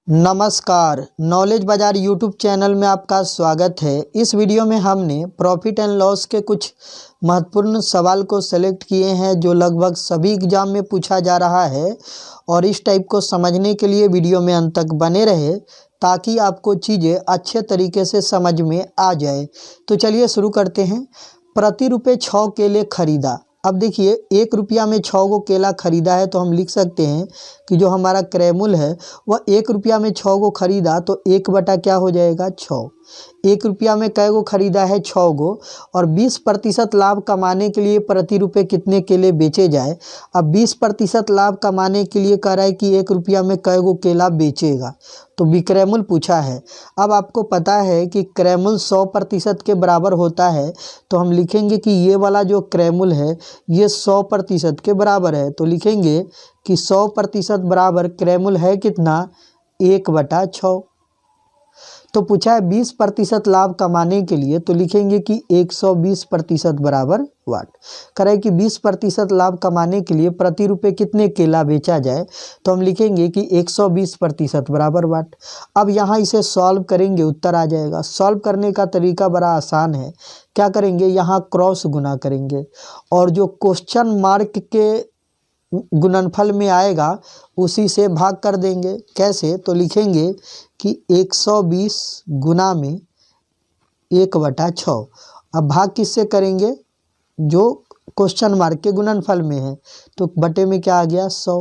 नमस्कार, नॉलेज बाज़ार YouTube channel में आपका स्वागत है। इस वीडियो में हमने प्रॉफिट एंड लॉस के कुछ महत्वपूर्ण सवाल को सेलेक्ट किए हैं जो लगभग सभी एग्जाम में पूछा जा रहा है और इस टाइप को समझने के लिए वीडियो में अंत तक बने रहे ताकि आपको चीज़ें अच्छे तरीके से समझ में आ जाए। तो चलिए शुरू करते हैं। प्रति रुपये 6 केले खरीदा। अब देखिए 1 रुपया में 6 गो केला खरीदा है तो हम लिख सकते हैं कि जो हमारा क्रयमूल्य है वह 1 रुपया में 6 गो खरीदा तो 1 बटा क्या हो जाएगा 6। 1 रुपया में कै गो खरीदा है 6 गो और 20% लाभ कमाने के लिए प्रति रुपये कितने केले बेचे जाए। अब 20% लाभ कमाने के लिए कह रहा है कि 1 रुपया में कै गो केला बेचेगा तो विक्रयमूल्य पूछा है। अब आपको पता है कि क्रयमूल्य 100% के बराबर होता है तो हम लिखेंगे कि ये वाला जो क्रयमूल्य है ये 100% के बराबर है। तो लिखेंगे कि 100% बराबर क्रयमूल्य है कितना 1 बटा 6। तो पूछा है 20% लाभ कमाने के लिए तो लिखेंगे कि 120% बराबर वाट। कह रहा है कि 20% लाभ कमाने के लिए प्रति रुपये कितने केला बेचा जाए तो हम लिखेंगे कि 120% बराबर वाट। अब यहाँ इसे सॉल्व करेंगे उत्तर आ जाएगा। सॉल्व करने का तरीका बड़ा आसान है। क्या करेंगे यहाँ क्रॉस गुना करेंगे और जो क्वेश्चन मार्क के गुणनफल में आएगा उसी से भाग कर देंगे। कैसे तो लिखेंगे कि 120 गुना में 1 बटा 6। अब भाग किससे करेंगे जो क्वेश्चन मार्क के गुणनफल में है तो बटे में क्या आ गया 100।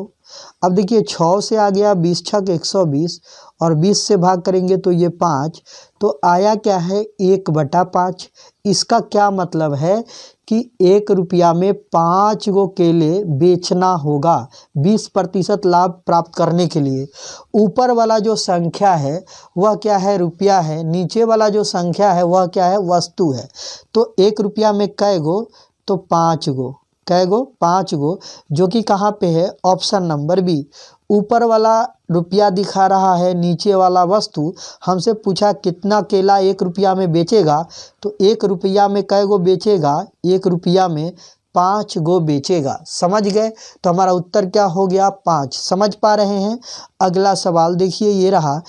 अब देखिए 6 से आ गया 20 छक 120 और 20 से भाग करेंगे तो ये 5 तो आया क्या है 1 बटा 5। इसका क्या मतलब है कि 1 रुपया में 5 गो केले बेचना होगा 20% लाभ प्राप्त करने के लिए। ऊपर वाला जो संख्या है वह क्या है रुपया है, नीचे वाला जो संख्या है वह क्या है वस्तु है। तो 1 रुपया में कै गो तो 5 गो, कै गो 5 गो जो कि कहाँ पे है ऑप्शन नंबर बी। ऊपर वाला रुपया दिखा रहा है, नीचे वाला वस्तु। हमसे पूछा कितना केला 1 रुपया में बेचेगा तो 1 रुपया में कै गो बेचेगा 1 रुपया में 5 गो बेचेगा। समझ गए तो हमारा उत्तर क्या हो गया 5। समझ पा रहे हैं। अगला सवाल देखिए ये रहा।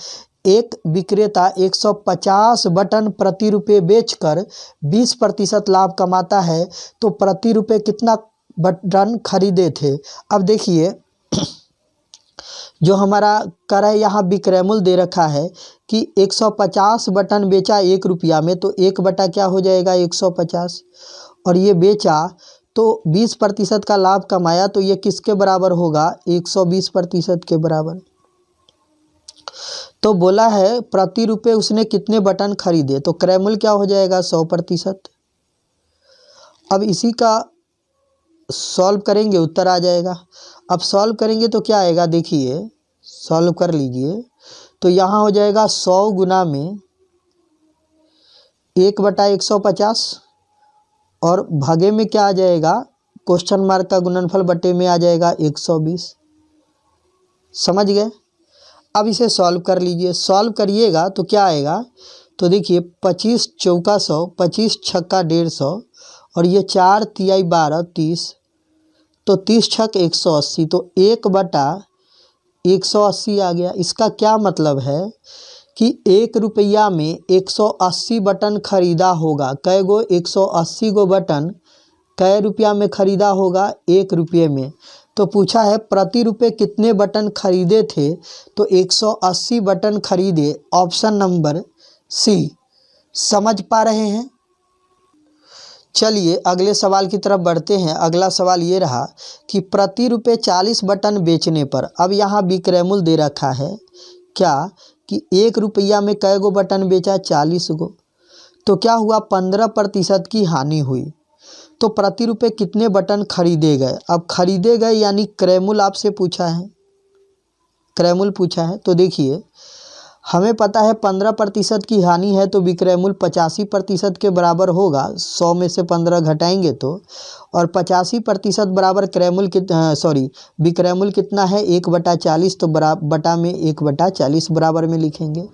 एक विक्रेता 150 बटन प्रति रुपये बेचकर 20% लाभ कमाता है तो प्रति रुपये कितना बटन खरीदे थे। अब देखिए जो हमारा कर है यहाँ विक्रयमूल्य दे रखा है कि 150 बटन बेचा 1 रुपया में तो 1 बटा क्या हो जाएगा 150 और ये बेचा तो 20% का लाभ कमाया तो ये किसके बराबर होगा 120% के बराबर। तो बोला है प्रति रुपये उसने कितने बटन खरीदे तो क्रयमूल्य क्या हो जाएगा 100%। अब इसी का सॉल्व करेंगे उत्तर आ जाएगा। अब सॉल्व करेंगे तो क्या आएगा देखिए सॉल्व कर लीजिए तो यहाँ हो जाएगा 100 गुना में 1 बटा 150 और भागे में क्या आ जाएगा क्वेश्चन मार्क का गुणनफल बटे में आ जाएगा 120। समझ गए। अब इसे सॉल्व कर लीजिए। सॉल्व करिएगा तो क्या आएगा तो देखिए 25 चौका 100 25 छक्का 150 और ये 4 तिहाई 12 30 तो 30 छक 180 तो 1 बटा 180 आ गया। इसका क्या मतलब है कि 1 रुपया में 180 बटन खरीदा होगा। कै गो 180 गो बटन कै रुपया में खरीदा होगा 1 रुपये में। तो पूछा है प्रति रुपये कितने बटन खरीदे थे तो 180 बटन खरीदे ऑप्शन नंबर सी। समझ पा रहे हैं। चलिए अगले सवाल की तरफ बढ़ते हैं। अगला सवाल ये रहा कि प्रति रुपये 40 बटन बेचने पर अब यहाँ विक्रयमूल्य दे रखा है क्या कि 1 रुपया में कै गो बटन बेचा 40 गो तो क्या हुआ 15% की हानि हुई तो प्रति रुपये कितने बटन खरीदे गए। अब खरीदे गए यानी क्रयमूल्य आपसे पूछा है, क्रयमूल्य पूछा है तो देखिए हमें पता है 15% की हानि है तो विक्रयमूल्य 85% के बराबर होगा। 100 में से 15 घटाएंगे तो और 85% बराबर विक्रयमूल्य कितना है 1 बटा 40 तो बटा में 1 बटा 40 बराबर में लिखेंगे।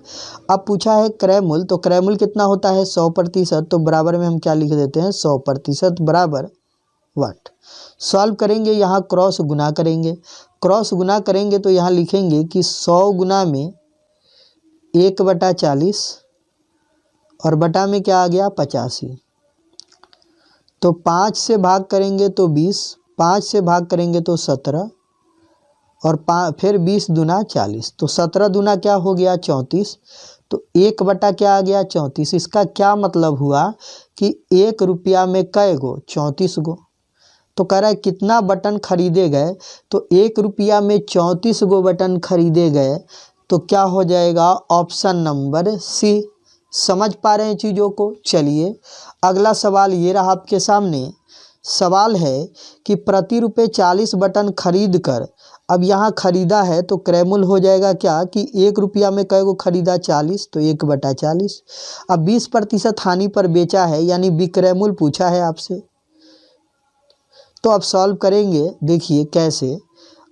अब पूछा है क्रयमूल्य तो क्रयमूल्य कितना होता है 100% तो बराबर में हम क्या लिख देते हैं 100% बराबर वाट। सॉल्व करेंगे यहाँ क्रॉस गुना करेंगे। क्रॉस गुना करेंगे तो यहाँ लिखेंगे कि 100 गुना में 1/40 और बटा में क्या आ गया 85। तो 5 से भाग करेंगे तो 20, 5 से भाग करेंगे तो 17 और फिर 20 दूना 40, तो 17 दूना क्या हो गया 34। तो 1 बटा क्या आ गया 34। इसका क्या मतलब हुआ कि 1 रुपया में कै गो 34 गो। तो कह रहा है कितना बटन खरीदे गए, तो 1 रुपया में 34 गो बटन खरीदे गए। तो क्या हो जाएगा ऑप्शन नंबर सी। समझ पा रहे हैं चीज़ों को। चलिए अगला सवाल ये रहा आपके सामने। सवाल है कि प्रति रुपये 40 बटन खरीद कर, अब यहाँ खरीदा है तो क्रयमूल्य हो जाएगा क्या कि 1 रुपया में कै गो खरीदा 40, तो 1/40। अब 20% हानि पर बेचा है, यानी विक्रयमूल्य पूछा है आपसे। तो अब सॉल्व करेंगे, देखिए कैसे।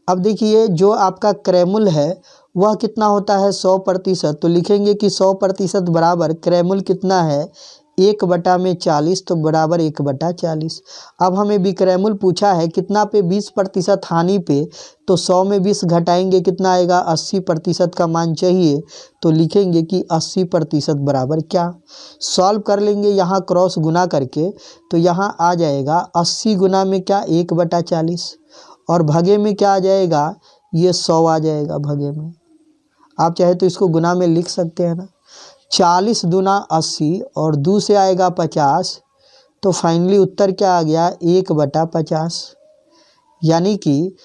अब देखिए जो आपका क्रयमूल्य है वह कितना होता है 100%। तो लिखेंगे कि 100% बराबर क्रयमूल्य कितना है 1/40, तो बराबर 1/40। अब हमें विक्रयमूल्य पूछा है कितना पे 20% हानि पे, तो 100 में 20 घटाएंगे कितना आएगा 80% का मान चाहिए। तो लिखेंगे कि 80% बराबर क्या। सॉल्व कर लेंगे यहाँ क्रॉस गुना करके, तो यहाँ आ जाएगा 80 गुना में क्या 1/40 और भगे में क्या आ जाएगा ये 100 आ जाएगा भगे में। आप चाहे तो इसको गुना में लिख सकते हैं ना। 40 दूना 80 और 2 से आएगा 50, तो फाइनली उत्तर क्या आ गया 1/50। यानी कि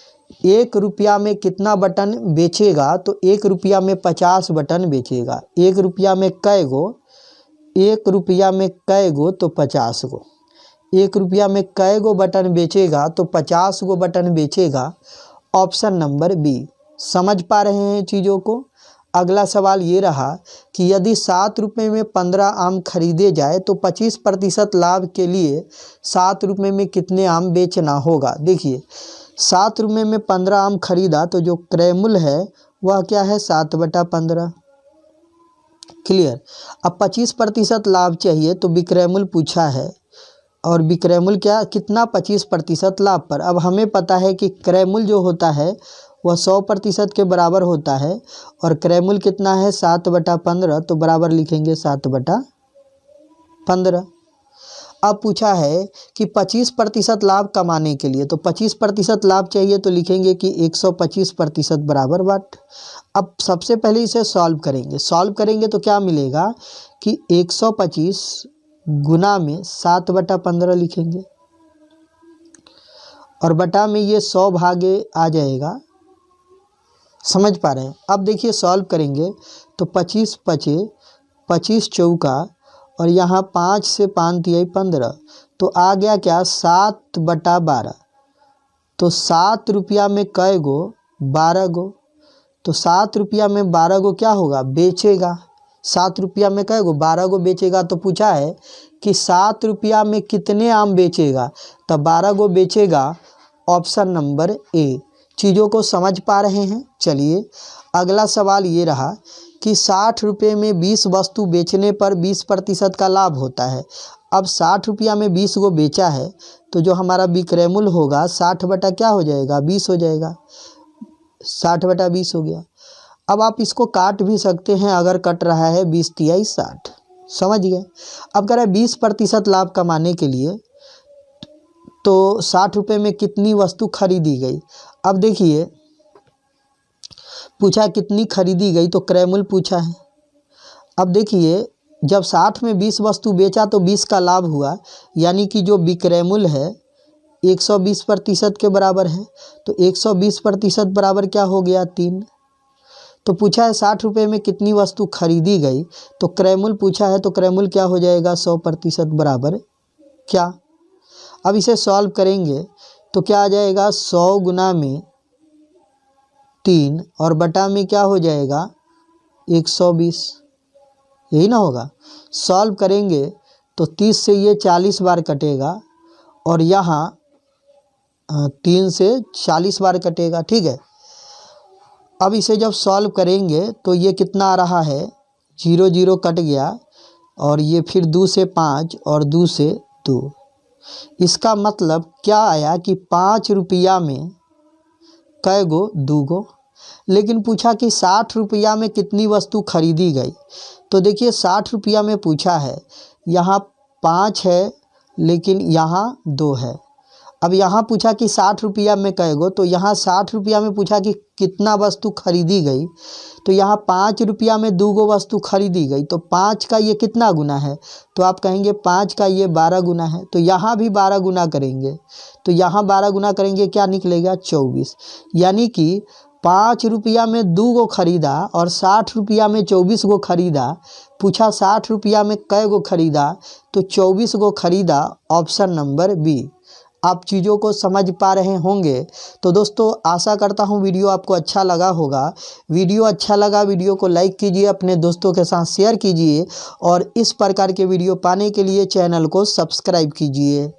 1 रुपया में कितना बटन बेचेगा, तो 1 रुपया में 50 बटन बेचेगा। 1 रुपया में कै गो, 1 रुपया में कै गो तो 50 गो। 1 रुपया में कै गो बटन बेचेगा तो 50 गो बटन बेचेगा। Option number B. समझ पा रहे हैं चीज़ों को। अगला सवाल ये रहा कि यदि 7 रुपये में 15 आम खरीदे जाए तो 25% लाभ के लिए 7 रुपये में कितने आम बेचना होगा। देखिए 7 रुपये में 15 आम खरीदा, तो जो क्रयमूल्य है वह क्या है 7/15। क्लियर। अब 25% लाभ चाहिए, तो विक्रयमूल्य पूछा है और विक्रयमूल्य क्या कितना 25% लाभ पर। अब हमें पता है कि क्रयमूल्य जो होता है वह 100% के बराबर होता है और क्रयमूल्य कितना है 7/15, तो बराबर लिखेंगे 7/15। अब पूछा है कि 25% लाभ कमाने के लिए, तो 25% लाभ चाहिए, तो लिखेंगे कि 125% बराबर वाट। अब सबसे पहले इसे सॉल्व करेंगे। सॉल्व करेंगे तो क्या मिलेगा कि 125 गुना में 7/15 लिखेंगे और बटा में ये 100 भागे आ जाएगा। समझ पा रहे हैं। अब देखिए सॉल्व करेंगे तो 25 पचे 25 चौका और यहाँ 5 से 5 तिहाई 15, तो आ गया क्या 7/12। तो 7 रुपया में कै गो 12 गो, तो 7 रुपया में 12 गो क्या होगा बेचेगा। 7 रुपया में कै गो 12 गो बेचेगा। तो पूछा है कि 7 रुपया में कितने आम बेचेगा, तब 12 गो बेचेगा। Option number A. चीज़ों को समझ पा रहे हैं। चलिए अगला सवाल ये रहा कि 60 रुपये में 20 वस्तु बेचने पर 20% का लाभ होता है। अब 60 रुपया में 20 गो बेचा है, तो जो हमारा विक्रयमूल्य होगा 60 बटा क्या हो जाएगा 20 हो जाएगा। 60/20 हो गया। अब आप इसको काट भी सकते हैं, अगर कट रहा है 20 तिहाई 60। समझ गए। अब कह रहा है 20% लाभ कमाने के लिए, तो 60 रुपये में कितनी वस्तु खरीदी गई। अब देखिए पूछा कितनी खरीदी गई, तो क्रयमूल्य पूछा है। अब देखिए जब 60 में 20 वस्तु बेचा तो 20 का लाभ हुआ, यानी कि जो विक्रयमूल्य है 120% के बराबर है। तो 120% बराबर क्या हो गया 3। तो पूछा है 60 रुपये में कितनी वस्तु खरीदी गई, तो क्रयमूल्य पूछा है, तो क्रयमूल्य क्या हो जाएगा 100% बराबर क्या। अब इसे सॉल्व करेंगे तो क्या आ जाएगा 100 गुना में 3 और बटा में क्या हो जाएगा 120, यही ना होगा। सॉल्व करेंगे तो 30 से ये 40 बार कटेगा और यहाँ 3 से 40 बार कटेगा। ठीक है। अब इसे जब सॉल्व करेंगे तो ये कितना आ रहा है 0 0 कट गया और ये फिर 2 से 5 और 2 से 2। इसका मतलब क्या आया कि 5 रुपया में कै गो 2 गो। लेकिन पूछा कि 60 रुपया में कितनी वस्तु खरीदी गई। तो देखिए 60 रुपया में पूछा है, यहाँ 5 है लेकिन यहाँ 2 है। अब यहाँ पूछा कि 60 रुपया में कएगो, तो यहाँ 60 रुपया में पूछा कि कितना वस्तु खरीदी गई। तो यहाँ 5 रुपया में 2 गो वस्तु खरीदी गई, तो 5 का ये कितना गुना है, तो आप कहेंगे 5 का ये 12 गुना है। तो यहाँ भी 12 गुना करेंगे, तो यहाँ 12 गुना करेंगे, क्या निकलेगा 24। यानी कि 5 रुपया में 2 गो खरीदा और 60 रुपया में 24 गो खरीदा। पूछा 60 रुपया में कै गो खरीदा, तो 24 गो खरीदा, ऑप्शन नंबर बी। आप चीज़ों को समझ पा रहे होंगे। तो दोस्तों आशा करता हूँ वीडियो आपको अच्छा लगा होगा। वीडियो अच्छा लगा, वीडियो को लाइक कीजिए, अपने दोस्तों के साथ शेयर कीजिए और इस प्रकार के वीडियो पाने के लिए चैनल को सब्सक्राइब कीजिए।